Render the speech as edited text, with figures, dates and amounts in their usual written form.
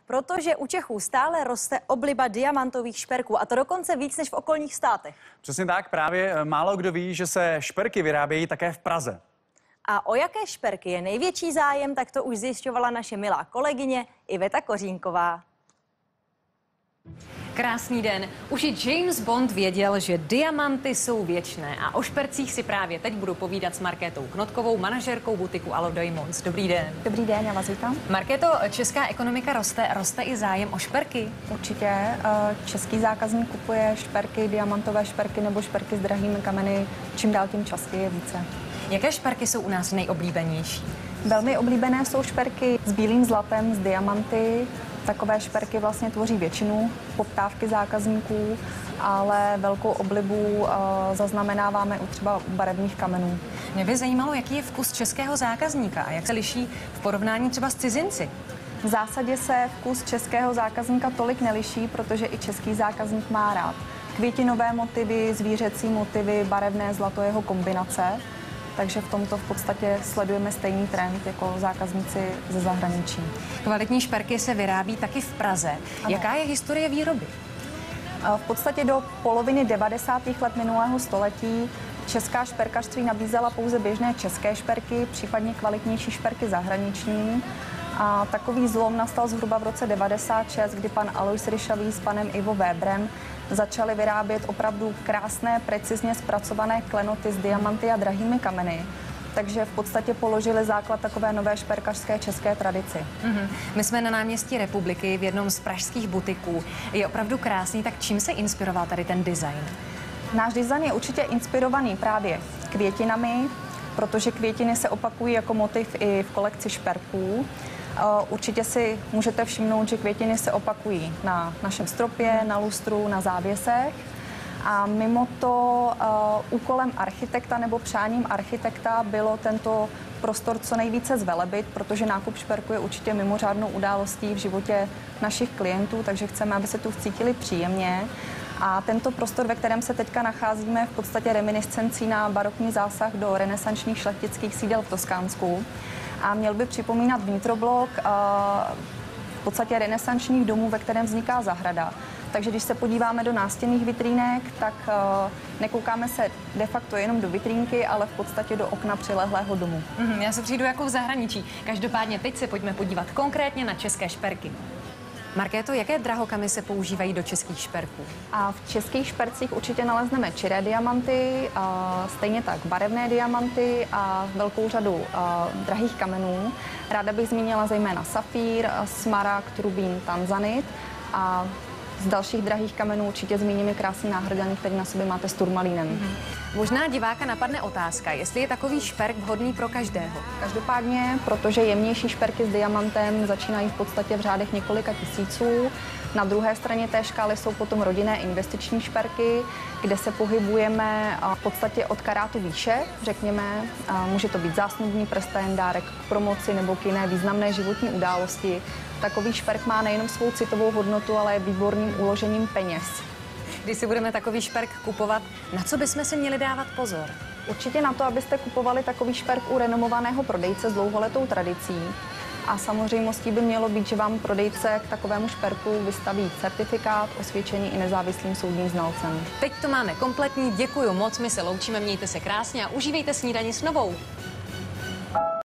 Protože u Čechů stále roste obliba diamantových šperků, a to dokonce víc než v okolních státech. Přesně tak, právě málo kdo ví, že se šperky vyrábějí také v Praze. A o jaké šperky je největší zájem, tak to už zjišťovala naše milá kolegyně Iveta Kořínková. Krásný den. Už i James Bond věděl, že diamanty jsou věčné a o špercích si právě teď budu povídat s Markétou Knotkovou, manažérkou butiku Alo Diamonds. Dobrý den. Dobrý den, já vás vítám. Markéto, česká ekonomika roste i zájem o šperky? Určitě. Český zákazník kupuje šperky, diamantové šperky nebo šperky s drahými kameny, čím dál tím častěji více. Jaké šperky jsou u nás nejoblíbenější? Velmi oblíbené jsou šperky s bílým zlatem, s diamanty. Takové šperky vlastně tvoří většinu poptávky zákazníků, ale velkou oblibu zaznamenáváme u třeba barevných kamenů. Mě by zajímalo, jaký je vkus českého zákazníka a jak se liší v porovnání třeba s cizinci. V zásadě se vkus českého zákazníka tolik neliší, protože i český zákazník má rád květinové motivy, zvířecí motivy, barevné zlato, jeho kombinace. Takže v tomto v podstatě sledujeme stejný trend jako zákazníci ze zahraničí. Kvalitní šperky se vyrábí taky v Praze. Ano. Jaká je historie výroby? V podstatě do poloviny 90. let minulého století česká šperkařství nabízela pouze běžné české šperky, případně kvalitnější šperky zahraniční. A takový zlom nastal zhruba v roce 96, kdy pan Alois Ryšavý s panem Ivo Weberem začali vyrábět opravdu krásné, precizně zpracované klenoty s diamanty a drahými kameny. Takže v podstatě položili základ takové nové šperkařské české tradici. My jsme na náměstí Republiky v jednom z pražských butiků. Je opravdu krásný, tak čím se inspiroval tady ten design? Náš design je určitě inspirovaný právě květinami, protože květiny se opakují jako motiv i v kolekci šperků. Určitě si můžete všimnout, že květiny se opakují na našem stropě, na lustru, na závěsech. A mimo to úkolem architekta nebo přáním architekta bylo tento prostor co nejvíce zvelebit, protože nákup šperku je určitě mimořádnou událostí v životě našich klientů, takže chceme, aby se tu cítili příjemně. A tento prostor, ve kterém se teďka nacházíme, v podstatě reminiscencí na barokní zásah do renesančních šlechtických sídel v Toskánsku. A měl by připomínat vnitroblok v podstatě renesančních domů, ve kterém vzniká zahrada. Takže když se podíváme do nástěnných vitrínek, tak nekoukáme se de facto jenom do vitrínky, ale v podstatě do okna přilehlého domu. Já se přijdu jako v zahraničí. Každopádně teď se pojďme podívat konkrétně na české šperky. Markéto, jaké drahokamy se používají do českých šperků? A v českých špercích určitě nalezneme čiré diamanty, stejně tak barevné diamanty a velkou řadu drahých kamenů. Ráda bych zmínila zejména safír, smaragd, rubín, tanzanit a z dalších drahých kamenů určitě zmíním i krásný náhrdelník, který na sobě máte s turmalínem. Možná diváka napadne otázka, jestli je takový šperk vhodný pro každého. Každopádně, protože jemnější šperky s diamantem začínají v podstatě v řádech několika tisíců. Na druhé straně té škály jsou potom rodinné investiční šperky, kde se pohybujeme v podstatě od karátu výše, řekněme. Může to být zásnubní prsten, dárek k promoci nebo k jiné významné životní události. Takový šperk má nejenom svou citovou hodnotu, ale je výborným uložením peněz. Když si budeme takový šperk kupovat, na co bychom si měli dávat pozor? Určitě na to, abyste kupovali takový šperk u renomovaného prodejce s dlouholetou tradicí. A samozřejmostí by mělo být, že vám prodejce k takovému šperku vystaví certifikát, osvědčení i nezávislým soudním znalcem. Teď to máme kompletní, děkuju moc, my se loučíme, mějte se krásně a užívejte snídani s Novou.